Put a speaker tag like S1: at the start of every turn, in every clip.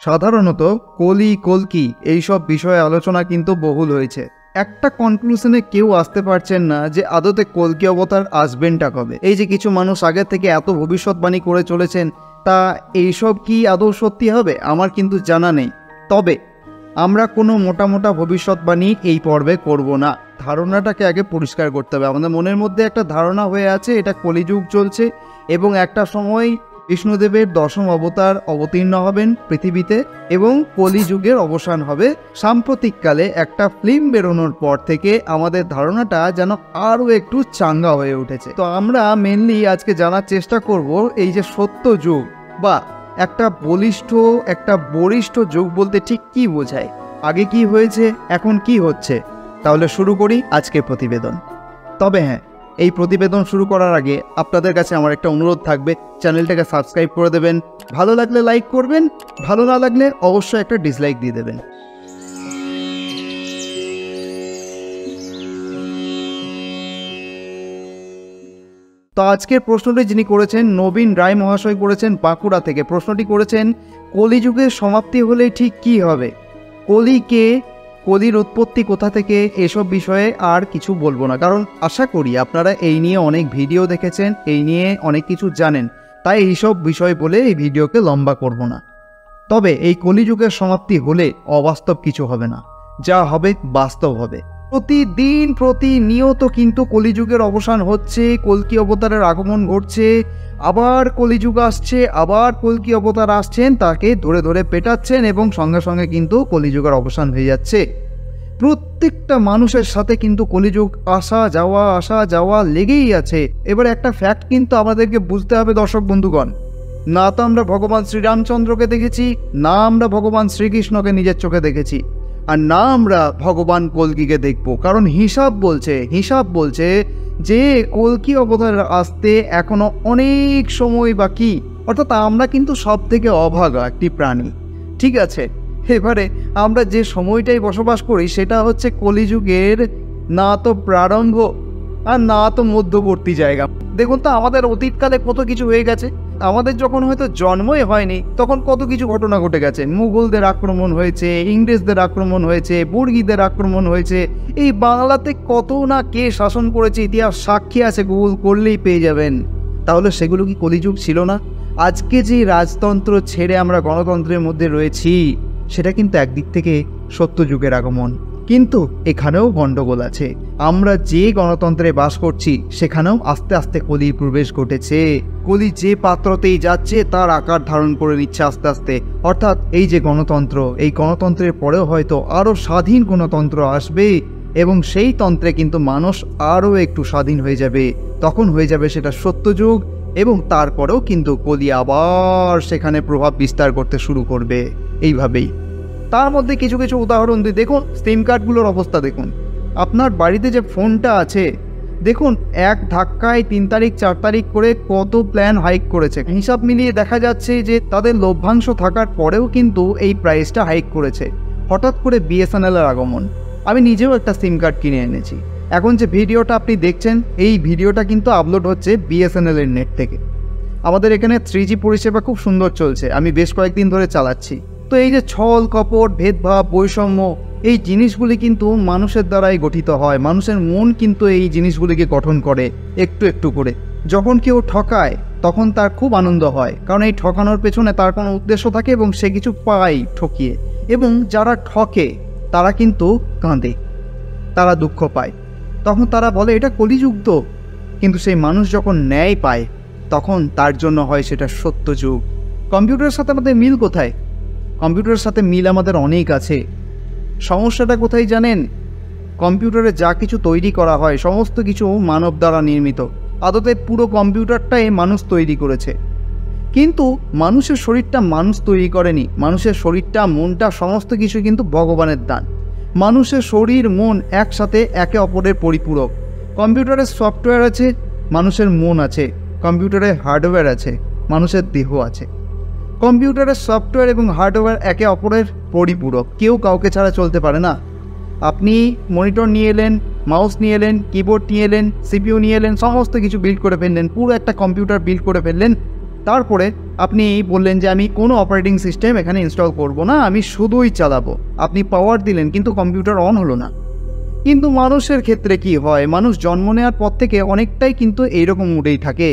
S1: সাধারণত কলি কলকি এইসব বিষয়ে আলোচনা কিন্তু বহুল হয়েছে। একটা কনক্লুশনে কেউ আসতে পারছেন না যে আদতে কলকি অবতার আসবেনটা কবে। এই যে কিছু মানুষ আগের থেকে এত ভবিষ্যৎবাণী করে চলেছেন, তা এইসব কি আদৌ সত্যি হবে আমার কিন্তু জানা নেই। তবে আমরা কোনো মোটা ভবিষ্যৎবাণী এই পর্বে করব না। ধারণাটাকে আগে পরিষ্কার করতে হবে। আমাদের মনের মধ্যে একটা ধারণা হয়ে আছে এটা কলিযুগ চলছে এবং একটা সময় বিষ্ণুদেবের দশম অবতার অবতীর্ণ হবেন পৃথিবীতে এবং কলিযুগের অবসান হবে। সাম্প্রতিককালে একটা ফিল্ম বেরোনোর পর থেকে আমাদের ধারণাটা যেন আরও একটু চাঙ্গা হয়ে উঠেছে। তো আমরা মেনলি আজকে জানার চেষ্টা করব এই যে সত্য যুগ বা একটা বলিষ্ঠ যুগ বলতে ঠিক কি বোঝায়, আগে কি হয়েছে, এখন কি হচ্ছে। তাহলে শুরু করি আজকের প্রতিবেদন। তবে হ্যাঁ, এই প্রতিবেদন শুরু করার আগে আপনাদের কাছে আমার একটা অনুরোধ থাকবে, চ্যানেলটাকে সাবস্ক্রাইব করে দেবেন, ভালো লাগলে লাইক করবেন, ভালো না লাগলে অবশ্যই একটা ডিসলাইক দিয়ে দেবেন। তো আজকের প্রশ্নটি যিনি করেছেন নবীন রায় মহাশয় করেছেন বাঁকুড়া থেকে। প্রশ্নটি করেছেন কলিযুগের সমাপ্তি হলে ঠিক কি হবে, কলি কে, কলির উৎপত্তি কোথা থেকে, এসব বিষয়ে আর কিছু বলবো না, কারণ আশা করি আপনারা এই নিয়ে অনেক ভিডিও দেখেছেন, এই নিয়ে অনেক কিছু জানেন, তাই এইসব বিষয় বলে এই ভিডিওকে লম্বা করব না। তবে এই কলিযুগের সমাপ্তি হলে অবাস্তব কিছু হবে না, যা হবে বাস্তব হবে। প্রতিনিয়ত কিন্তু কলিযুগের অবসান হচ্ছে, কল্কি অবতারের আগমন ঘটছে, আবার কলিযুগ আসছে, আবার কল্কি অবতার আসছেন, তাকে ধরে ধরে পেটাচ্ছেন এবং সঙ্গে সঙ্গে কিন্তু কলিযুগের অবসান হয়ে যাচ্ছে। প্রত্যেকটা মানুষের সাথে কিন্তু কলিযুগ আসা যাওয়া লেগেই আছে। এবার একটা ফ্যাক্ট কিন্তু আমাদেরকে বুঝতে হবে দর্শক বন্ধুগণ, না তো আমরা ভগবান শ্রীরামচন্দ্রকে দেখেছি, না আমরা ভগবান শ্রীকৃষ্ণকে নিজের চোখে দেখেছি, আর না আমরা ভগবান কল্কিকে দেখব। কারণ হিসাব বলছে যে কল্কি অবতার আসতে এখনো অনেক সময় বাকি, অর্থাৎ আমরা কিন্তু সব থেকে অভাগা একটি প্রাণী। ঠিক আছে, এবারে আমরা যে সময়টাই বসবাস করি সেটা হচ্ছে কলিযুগের না তো প্রারম্ভ আর না তো মধ্যবর্তী জায়গা। দেখুন তো আমাদের অতীতকালে কত কিছু হয়ে গেছে, আমাদের যখন হয়তো জন্মই হয়নি তখন কত কিছু ঘটনা ঘটে গেছে। মুঘলদের আক্রমণ হয়েছে, ইংরেজদের আক্রমণ হয়েছে, বর্গীদের আক্রমণ হয়েছে, এই বাংলাতে কত না কে শাসন করেছে, ইতিহাস সাক্ষী আছে, গুগল করলেই পেয়ে যাবেন। তাহলে সেগুলো কি কলিযুগ ছিল না? আজকে যে রাজতন্ত্র ছেড়ে আমরা গণতন্ত্রের মধ্যে রয়েছি সেটা কিন্তু একদিক থেকে সত্যযুগের আগমন, কিন্তু এখানেও গণ্ডগোল আছে। আমরা যে গণতন্ত্রে বাস করছি সেখানেও আস্তে আস্তে কলির প্রবেশ ঘটেছে। কলি যে পাত্রতেই যাচ্ছে তার আকার ধারণ করে নিচ্ছে আস্তে আস্তে। অর্থাৎ এই যে গণতন্ত্র, এই গণতন্ত্রের পরেও হয়তো আরও স্বাধীন গণতন্ত্র আসবে এবং সেই তন্ত্রে কিন্তু মানুষ আরও একটু স্বাধীন হয়ে যাবে। তখন হয়ে যাবে সেটা সত্যযুগ এবং তারপরেও কিন্তু কলি আবার সেখানে প্রভাব বিস্তার করতে শুরু করবে। এইভাবেই তার মধ্যে কিছু কিছু উদাহরণ দিই। দেখুন সিম কার্ডগুলোর অবস্থা দেখুন, আপনার বাড়িতে যে ফোনটা আছে দেখুন এক ধাক্কায় 3 তারিখ 4 তারিখ করে কত প্ল্যান হাইক করেছে। হিসাব মিলিয়ে দেখা যাচ্ছে যে তাদের লভ্যাংশ থাকার পরেও কিন্তু এই প্রাইসটা হাইক করেছে। হঠাৎ করে বিএসএনএলের আগমন, আমি নিজেও একটা সিম কার্ড কিনে এনেছি। এখন যে ভিডিওটা আপনি দেখছেন এই ভিডিওটা কিন্তু আপলোড হচ্ছে বিএসএনএলের নেট থেকে। আমাদের এখানে 3G পরিষেবা খুব সুন্দর চলছে, আমি বেশ কয়েকদিন ধরে চালাচ্ছি। তো এই যে ছল কপট, ভেদভাব, বৈষম্য, এই জিনিসগুলি কিন্তু মানুষের দ্বারাই গঠিত হয়। মানুষের মন কিন্তু এই জিনিসগুলিকে গঠন করে একটু একটু করে। যখন কেউ ঠকায় তখন তার খুব আনন্দ হয়, কারণ এই ঠকানোর পেছনে তার কোনো উদ্দেশ্য থাকে এবং সে কিছু পায় ঠকিয়ে। এবং যারা ঠকে তারা কিন্তু কাঁদে, তারা দুঃখ পায়, তখন তারা বলে এটা কলিযুগ তো। কিন্তু সেই মানুষ যখন ন্যায় পায় তখন তার জন্য হয় সেটা সত্যযুগ। কম্পিউটারের সাথে আমাদের মিল কোথায়? কম্পিউটারের সাথে মিল আমাদের অনেক আছে। সমস্যাটা কোথায় জানেন? কম্পিউটারে যা কিছু তৈরি করা হয় সমস্ত কিছু মানব দ্বারা নির্মিত। আদতে পুরো কম্পিউটারটাই মানুষ তৈরি করেছে, কিন্তু মানুষের শরীরটা মানুষ তৈরি করেনি। মানুষের শরীরটা, মনটা, সমস্ত কিছু কিন্তু ভগবানের দান। মানুষের শরীর মন একসাথে একে অপরের পরিপূরক। কম্পিউটারের সফটওয়্যার আছে, মানুষের মন আছে। কম্পিউটারে হার্ডওয়্যার আছে, মানুষের দেহ আছে। কম্পিউটারের সফটওয়্যার এবং হার্ডওয়্যার একে অপরের পরিপূরক, কেউ কাউকে ছাড়া চলতে পারে না। আপনি মনিটর নিয়ে এলেন, মাউস নিয়ে এলেন, কিবোর্ড নিয়ে এলেন, সিপিইউ নিয়ে এলেন, সমস্ত কিছু বিল্ড করে ফেললেন, পুরো একটা কম্পিউটার বিল্ড করে ফেললেন, তারপরে আপনি বললেন যে আমি কোনো অপারেটিং সিস্টেম এখানে ইনস্টল করব না, আমি শুধুই চালাবো। আপনি পাওয়ার দিলেন কিন্তু কম্পিউটার অন হলো না। কিন্তু মানুষের ক্ষেত্রে কি হয়, মানুষ জন্ম নেওয়ার পর থেকে অনেকটাই কিন্তু এইরকম মুডেই থাকে।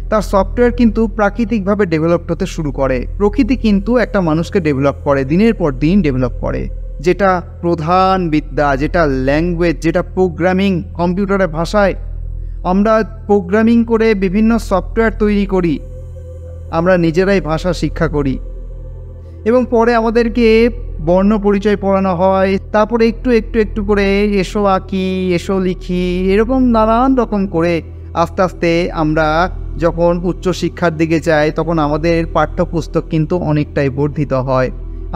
S1: তার সফটওয়্যার কিন্তু প্রাকৃতিকভাবে ডেভেলপ হতে শুরু করে। প্রকৃতি কিন্তু একটা মানুষকে ডেভেলপ করে, দিনের পর দিন ডেভেলপ করে। যেটা প্রধান বিদ্যা, যেটা ল্যাঙ্গুয়েজ, যেটা প্রোগ্রামিং, কম্পিউটারের ভাষায় আমরা প্রোগ্রামিং করে বিভিন্ন সফটওয়্যার তৈরি করি, আমরা নিজেরাই ভাষা শিক্ষা করি এবং পরে আমাদেরকে বর্ণ পরিচয় পড়ানো হয়। তারপরে একটু একটু একটু করে এসো আঁকি, এসো লিখি, এরকম নানান রকম করে আস্তে আস্তে আমরা যখন উচ্চশিক্ষার দিকে যাই তখন আমাদের পাঠ্যপুস্তক কিন্তু অনেকটাই বর্ধিত হয়।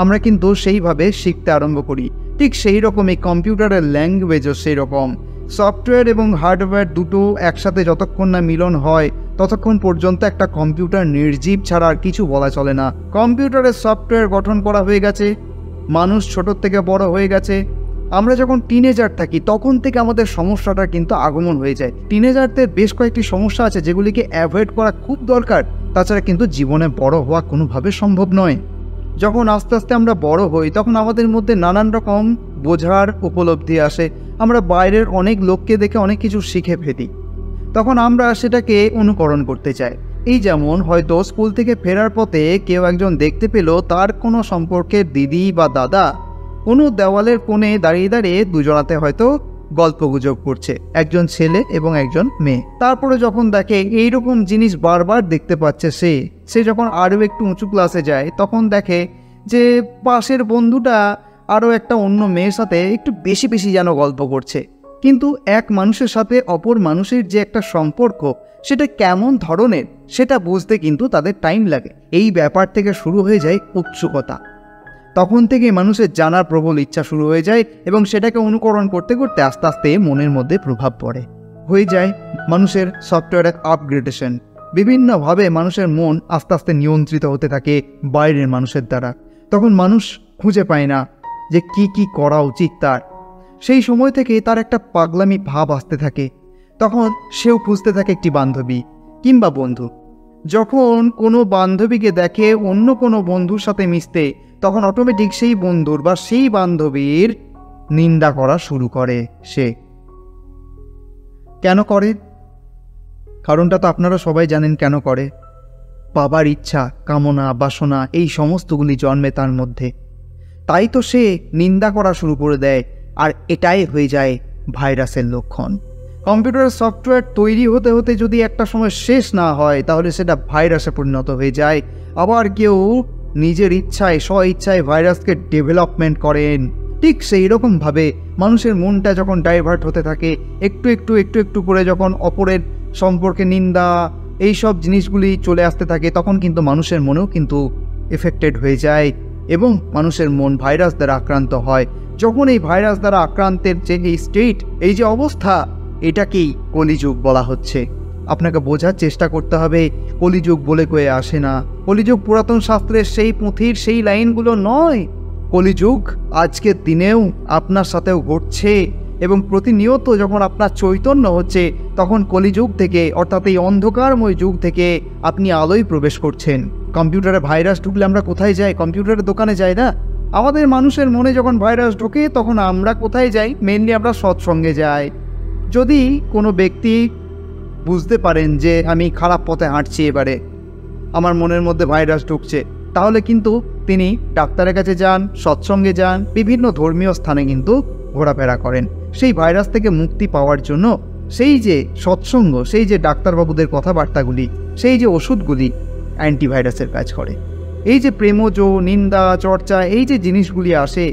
S1: আমরা কিন্তু সেইভাবে শিখতে আরম্ভ করি। ঠিক সেই রকমই কম্পিউটারের ল্যাঙ্গুয়েজও সেই রকম। সফটওয়্যার এবং হার্ডওয়্যার দুটো একসাথে যতক্ষণ না মিলন হয় ততক্ষণ পর্যন্ত একটা কম্পিউটার নির্জীব ছাড়া আর কিছু বলা চলে না। কম্পিউটারের সফটওয়্যার গঠন করা হয়ে গেছে, মানুষ ছোটোর থেকে বড় হয়ে গেছে। আমরা যখন টিনেজার থাকি তখন থেকে আমাদের সমস্যাটা কিন্তু আগমন হয়ে যায়। টিনেজারদের বেশ কয়েকটি সমস্যা আছে যেগুলিকে অ্যাভয়েড করা খুব দরকার, তাছাড়া কিন্তু জীবনে বড় হওয়া কোনোভাবে সম্ভব নয়। যখন আস্তে আস্তে আমরা বড় হই তখন আমাদের মধ্যে নানান রকম বোঝার উপলব্ধি আসে। আমরা বাইরের অনেক লোককে দেখে অনেক কিছু শিখে ফেলি, তখন আমরা সেটাকে অনুকরণ করতে চাই। এই যেমন হয়তো স্কুল থেকে ফেরার পথে কেউ একজন দেখতে পেল তার কোনো সম্পর্কের দিদি বা দাদা কোনো দেওয়ালের কোণে দাঁড়িয়ে দাঁড়িয়ে দুজনাতে হয়তো গল্পগুজব করছে, একজন ছেলে এবং একজন মেয়ে। তারপরে যখন দেখে এইরকম জিনিস বারবার দেখতে পাচ্ছে সে যখন আরও একটু উঁচু ক্লাসে যায় তখন দেখে যে পাশের বন্ধুটা আরও একটা অন্য মেয়ের সাথে একটু বেশি বেশি যেন গল্প করছে। কিন্তু এক মানুষের সাথে অপর মানুষের যে একটা সম্পর্ক সেটা কেমন ধরনের সেটা বুঝতে কিন্তু তাদের টাইম লাগে। এই ব্যাপার থেকে শুরু হয়ে যায় উৎসুকতা। তখন থেকে মানুষের জানার প্রবল ইচ্ছা শুরু হয়ে যায় এবং সেটাকে অনুকরণ করতে করতে আস্তে আস্তে মনের মধ্যে প্রভাব পড়ে। হয়ে যায় মানুষের সফটওয়্যারের আপগ্রেডেশন। বিভিন্নভাবে মানুষের মন আস্তে আস্তে নিয়ন্ত্রিত হতে থাকে বাইরের মানুষের দ্বারা। তখন মানুষ খুঁজে পায় না যে কি করা উচিত তার। সেই সময় থেকে তার একটা পাগলামি ভাব আসতে থাকে। তখন সেও খুঁজতে থাকে একটি বান্ধবী কিংবা বন্ধু। যখন কোনো বান্ধবীকে দেখে অন্য কোনো বন্ধুর সাথে মিশতে তখন অটোমেটিক সেই বন্ধুর বা সেই বান্ধবীর নিন্দা করা শুরু করে সে। কেন করে? কারণটা তো আপনারা সবাই জানেন কেন করে। পাবার ইচ্ছা, কামনা, বাসনা এই সমস্তগুলি জন্মে তার মধ্যে। তাই তো সে নিন্দা করা শুরু করে দেয়, আর এটাই হয়ে যায় ভাইরাসের লক্ষণ। কম্পিউটারের সফটওয়্যার তৈরি হতে হতে যদি একটা সময় শেষ না হয় তাহলে সেটা ভাইরাসে পরিণত হয়ে যায়। আবার কেউ নিজের ইচ্ছায় স্ব ইচ্ছায় ভাইরাসকে ডেভেলপমেন্ট করেন। ঠিক সেই রকমভাবে মানুষের মনটা যখন ডাইভার্ট হতে থাকে, একটু একটু একটু একটু করে যখন অপরের সম্পর্কে নিন্দা এইসব জিনিসগুলি চলে আসতে থাকে তখন কিন্তু মানুষের মনেও কিন্তু এফেক্টেড হয়ে যায় এবং মানুষের মন ভাইরাস দ্বারা আক্রান্ত হয়। যখন এই ভাইরাস দ্বারা আক্রান্তের যে এই স্টেট, এই যে অবস্থা, এটাকেই কলিযুগ বলা হচ্ছে। আপনাকে বোঝার চেষ্টা করতে হবে, কলিযুগ বলে কয়ে আসে না। কলিযুগ পুরাতন শাস্ত্রের সেই পুঁথির সেই লাইনগুলো নয়। কলিযুগ আজকের দিনেও আপনার সাথেও ঘটছে এবং প্রতিনিয়ত যখন আপনার চৈতন্য হচ্ছে তখন কলিযুগ থেকে, অর্থাৎ এই অন্ধকারময় যুগ থেকে আপনি আলোয় প্রবেশ করছেন। কম্পিউটারে ভাইরাস ঢুকলে আমরা কোথায় যাই? কম্পিউটারের দোকানে যাই না। আমাদের মানুষের মনে যখন ভাইরাস ঢোকে তখন আমরা কোথায় যাই? মেনলি আমরা সৎসঙ্গে যাই। যদি কোনো ব্যক্তি বুঝতে পারেন যে আমি খারাপ পথে হাঁটছি, এবারে আমার মনের মধ্যে ভাইরাস ঢুকছে, তাহলে কিন্তু তিনি ডাক্তারের কাছে যান, সৎসঙ্গে যান, বিভিন্ন ধর্মীয় স্থানে কিন্তু ঘোরাফেরা করেন সেই ভাইরাস থেকে মুক্তি পাওয়ার জন্য। সেই যে সৎসঙ্গ, সেই যে ডাক্তারবাবুদের কথাবার্তাগুলি, সেই যে ওষুধগুলি অ্যান্টিভাইরাসের কাজ করে। এই যে প্রেমজ, নিন্দা, চর্চা, এই যে জিনিসগুলি আসে,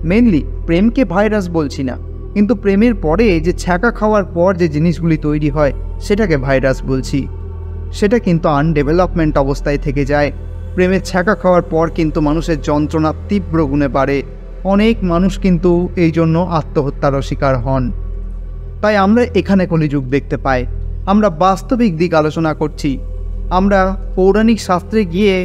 S1: মেনলি প্রেমকে ভাইরাস বলছি না, কিন্তু প্রেমের পরে যে ছ্যাঁকা খাওয়ার পর যে জিনিসগুলি তৈরি হয় সেটাকে ভাইরাস বলছি। সেটা কিন্তু আনডেভেলপমেন্ট অবস্থায় থেকে যায়। প্রেমের ছ্যাঁকা খাওয়ার পর কিন্তু মানুষের যন্ত্রণা তীব্র গুণে বাড়ে। অনেক মানুষ কিন্তু এই জন্য আত্মহত্যারও শিকার হন। তাই আমরা এখানে কলিযুগ দেখতে পাই। আমরা বাস্তবিক দিক আলোচনা করছি। আমরা পৌরাণিক শাস্ত্রে গিয়ে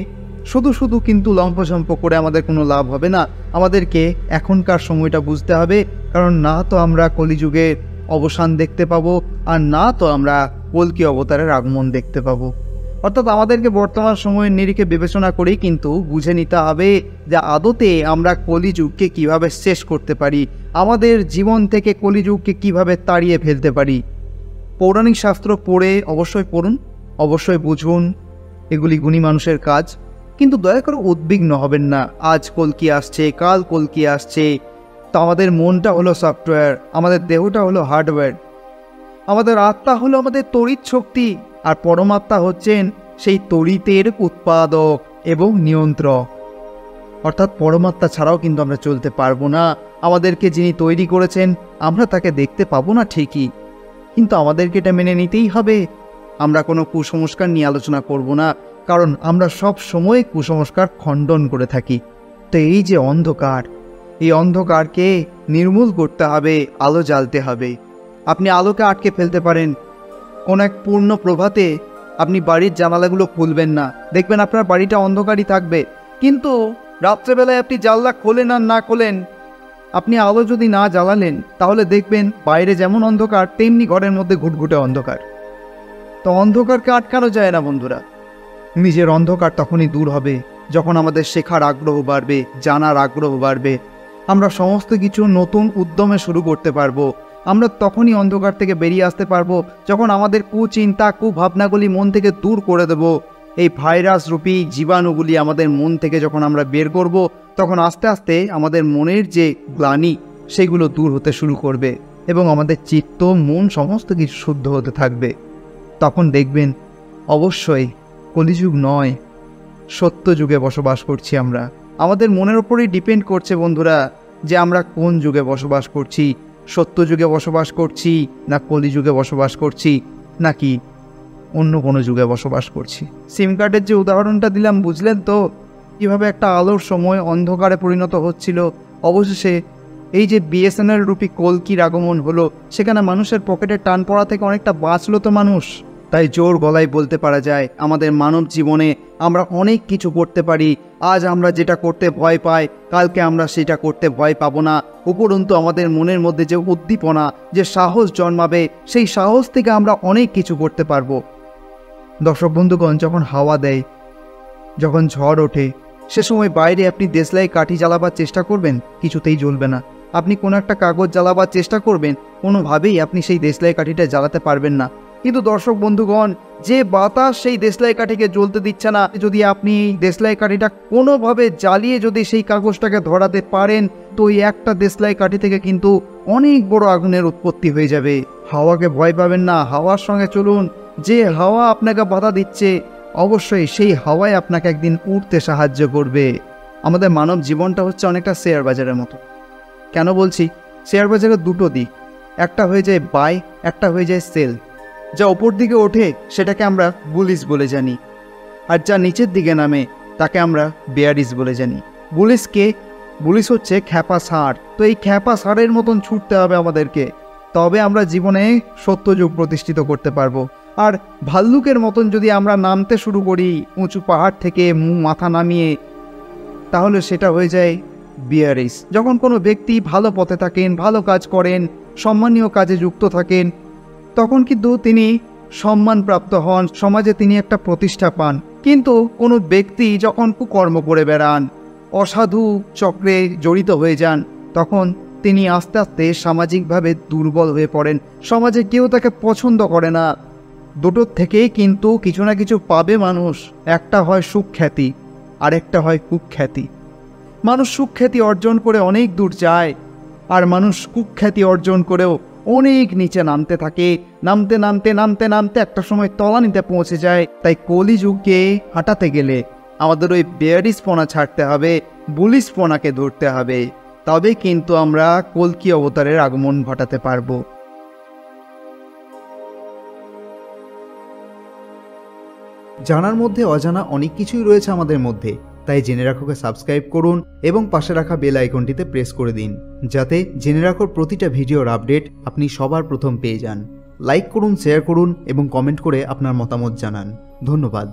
S1: শুধু কিন্তু লম্পঝম্প করে আমাদের কোনো লাভ হবে না। আমাদেরকে এখনকার সময়টা বুঝতে হবে, কারণ না তো আমরা কলিযুগের অবসান দেখতে পাবো আর না তো আমরা কল্কি অবতারের আগমন দেখতে পাবো। অর্থাৎ আমাদেরকে বর্তমান সময়ের নিরিখে বিবেচনা করেই কিন্তু বুঝে নিতে হবে যে আদতে আমরা কলিযুগকে কিভাবে শেষ করতে পারি, আমাদের জীবন থেকে কলিযুগকে কিভাবে তাড়িয়ে ফেলতে পারি। পৌরাণিক শাস্ত্র পড়ে অবশ্যই পড়ুন, অবশ্যই বুঝুন, এগুলি গুণী মানুষের কাজ। কিন্তু দয়া করে উদ্বিগ্ন হবেন না, আজ কল্কি আসছে, কাল কল্কি আসছে। তো আমাদের মনটা হলো সফটওয়্যার, আমাদের দেহটা হলো হার্ডওয়্যার, আমাদের আত্মা হলো আমাদের তড়িৎ শক্তি, আর পরমাত্মা হচ্ছেন সেই তড়িতের উৎপাদক এবং নিয়ন্ত্রক। অর্থাৎ পরমাত্মা ছাড়াও কিন্তু আমরা চলতে পারবো না। আমাদেরকে যিনি তৈরি করেছেন আমরা তাকে দেখতে পাবো না ঠিকই, কিন্তু আমাদেরকে এটা মেনে নিতেই হবে। আমরা কোনো কুসংস্কার নিয়ে আলোচনা করব না, কারণ আমরা সব সময় কুসংস্কার খণ্ডন করে থাকি। তো এই যে অন্ধকার, এই অন্ধকারকে নির্মূল করতে হবে, আলো জ্বালতে হবে। আপনি আলোকে আটকে ফেলতে পারেন। কোন এক পূর্ণ প্রভাতে আপনি বাড়ির জানালাগুলো খুলবেন না, দেখবেন আপনার বাড়িটা অন্ধকারই থাকবে। কিন্তু রাত্রেবেলায় আপনি জানলা খোলেন আর না খোলেন, আপনি আলো যদি না জ্বালালেন, তাহলে দেখবেন বাইরে যেমন অন্ধকার তেমনি ঘরের মধ্যে ঘুটঘুটে অন্ধকার। তো অন্ধকারকে আটকানো যায় না বন্ধুরা। নিজের অন্ধকার তখনই দূর হবে যখন আমাদের শেখার আগ্রহ বাড়বে, জানার আগ্রহ বাড়বে, আমরা সমস্ত কিছু নতুন উদ্যমে শুরু করতে পারবো। আমরা তখনই অন্ধকার থেকে বেরিয়ে আসতে পারবো যখন আমাদের কুচিন্তা, কুভাবনাগুলি মন থেকে দূর করে দেব। এই ভাইরাস রূপী জীবাণুগুলি আমাদের মন থেকে যখন আমরা বের করব, তখন আস্তে আস্তে আমাদের মনের যে গ্লানি সেগুলো দূর হতে শুরু করবে এবং আমাদের চিত্ত, মন সমস্ত কিছু শুদ্ধ হতে থাকবে। তখন দেখবেন অবশ্যই কলিযুগ নয়, সত্য যুগে বসবাস করছি আমরা। আমাদের মনের ওপরেই ডিপেন্ড করছে বন্ধুরা যে আমরা কোন যুগে বসবাস করছি, সত্য যুগে বসবাস করছি না কলিযুগে বসবাস করছি, নাকি অন্য কোনো যুগে বসবাস করছি। সিম কার্ডের যে উদাহরণটা দিলাম, বুঝলেন তো কীভাবে একটা আলোর সময় অন্ধকারে পরিণত হচ্ছিল। অবশেষে এই যে বিএসএনএল রূপী কল্কির আগমন হলো, সেখানে মানুষের পকেটে টান পড়া থেকে অনেকটা বাঁচলো তো মানুষ। তাই জোর গলায় বলতে পারা যায় আমাদের মানব জীবনে আমরা অনেক কিছু করতে পারি। আজ আমরা যেটা করতে ভয় পাই, কালকে আমরা সেটা করতে ভয় পাবো না। উপরন্তু আমাদের মনের মধ্যে যে উদ্দীপনা, যে সাহস জন্মাবে, সেই সাহস থেকে আমরা অনেক কিছু করতে পারবো। দর্শক বন্ধুগণ, যখন হাওয়া দেয়, যখন ঝড় ওঠে, সে সময় বাইরে আপনি দেশলাই কাঠি জ্বালাবার চেষ্টা করবেন, কিছুতেই জ্বলবে না। আপনি কোনো একটা কাগজ জ্বালাবার চেষ্টা করবেন, কোনোভাবেই আপনি সেই দেশলাই কাঠিটা জ্বালাতে পারবেন না। কিন্তু দর্শক বন্ধুগণ, যে বাতাস সেই দেশলাই কাঠিকে জ্বলতে দিচ্ছে না, যদি আপনি এই দেশলাই কাঠিটা কোনোভাবে জ্বালিয়ে যদি সেই কাগজটাকে ধরাতে পারেন, তো ওই একটা দেশলাই কাঠি থেকে কিন্তু অনেক বড় আগুনের উৎপত্তি হয়ে যাবে। হাওয়াকে ভয় পাবেন না, হাওয়ার সঙ্গে চলুন। যে হাওয়া আপনাকে বাধা দিচ্ছে, অবশ্যই সেই হাওয়ায় আপনাকে একদিন উঠতে সাহায্য করবে। আমাদের মানব জীবনটা হচ্ছে অনেকটা শেয়ার বাজারের মতো। কেন বলছি? শেয়ার বাজারের দুটো দিক, একটা হয়ে যায় বাই, একটা হয়ে যায় সেল। যা ওপর দিকে ওঠে সেটাকে আমরা বুলিশ বলে জানি, আর যা নিচের দিকে নামে তাকে আমরা বেয়ারিশ বলে জানি। বুলিশ হচ্ছে খ্যাপা ষাঁড়। তো এই খ্যাপা ষাঁড়ের মতন ছুটতে হবে আমাদেরকে, তবে আমরা জীবনে সত্যযুগ প্রতিষ্ঠিত করতে পারবো। আর ভাল্লুকের মতন যদি আমরা নামতে শুরু করি উঁচু পাহাড় থেকে মাথা নামিয়ে, তাহলে সেটা হয়ে যায় বিয়ারিশ। যখন কোনো ব্যক্তি ভালো পথে থাকেন, ভালো কাজ করেন, সম্মানীয় কাজে যুক্ত থাকেন, তখন কিন্তু তিনি সম্মানপ্রাপ্ত হন, সমাজে তিনি একটা প্রতিষ্ঠা পান। কিন্তু কোনো ব্যক্তি যখন কুকর্ম করে বেড়ান, অসাধু চক্রে জড়িত হয়ে যান, তখন তিনি আস্তে আস্তে সামাজিকভাবে দুর্বল হয়ে পড়েন। সমাজে কেউ তাকে পছন্দ করে না। দুটোর থেকেই কিন্তু কিছু না কিছু পাবে মানুষ। একটা হয় সুখ্যাতি, আরেকটা হয় কুখ্যাতি। মানুষ সুখ্যাতি অর্জন করে অনেক দূর যায়, আর মানুষ কুখ্যাতি অর্জন করেও অনেক নিচে নামতে থাকে। নামতে নামতে নামতে নামতে একটা সময় তলানিতে পৌঁছে যায়। তাই কলিযুগকে হাঁটাতে গেলে আমাদের ওই বেয়ারিশপনা ছাড়তে হবে, বুলিশপনাকে ধরতে হবে, তবে কিন্তু আমরা কল্কি অবতারের আগমন ঘটাতে পারবো। জানার মধ্যে অজানা অনেক কিছুই রয়েছে আমাদের মধ্যে, তাই জেনে রাখোকে সাবস্ক্রাইব করুন এবং পাশে রাখা বেল আইকনটিতে প্রেস করে দিন, যাতে জেনে রাখোর প্রতিটা ভিডিওর আপডেট আপনি সবার প্রথম পেয়ে যান। লাইক করুন, শেয়ার করুন এবং কমেন্ট করে আপনার মতামত জানান। ধন্যবাদ।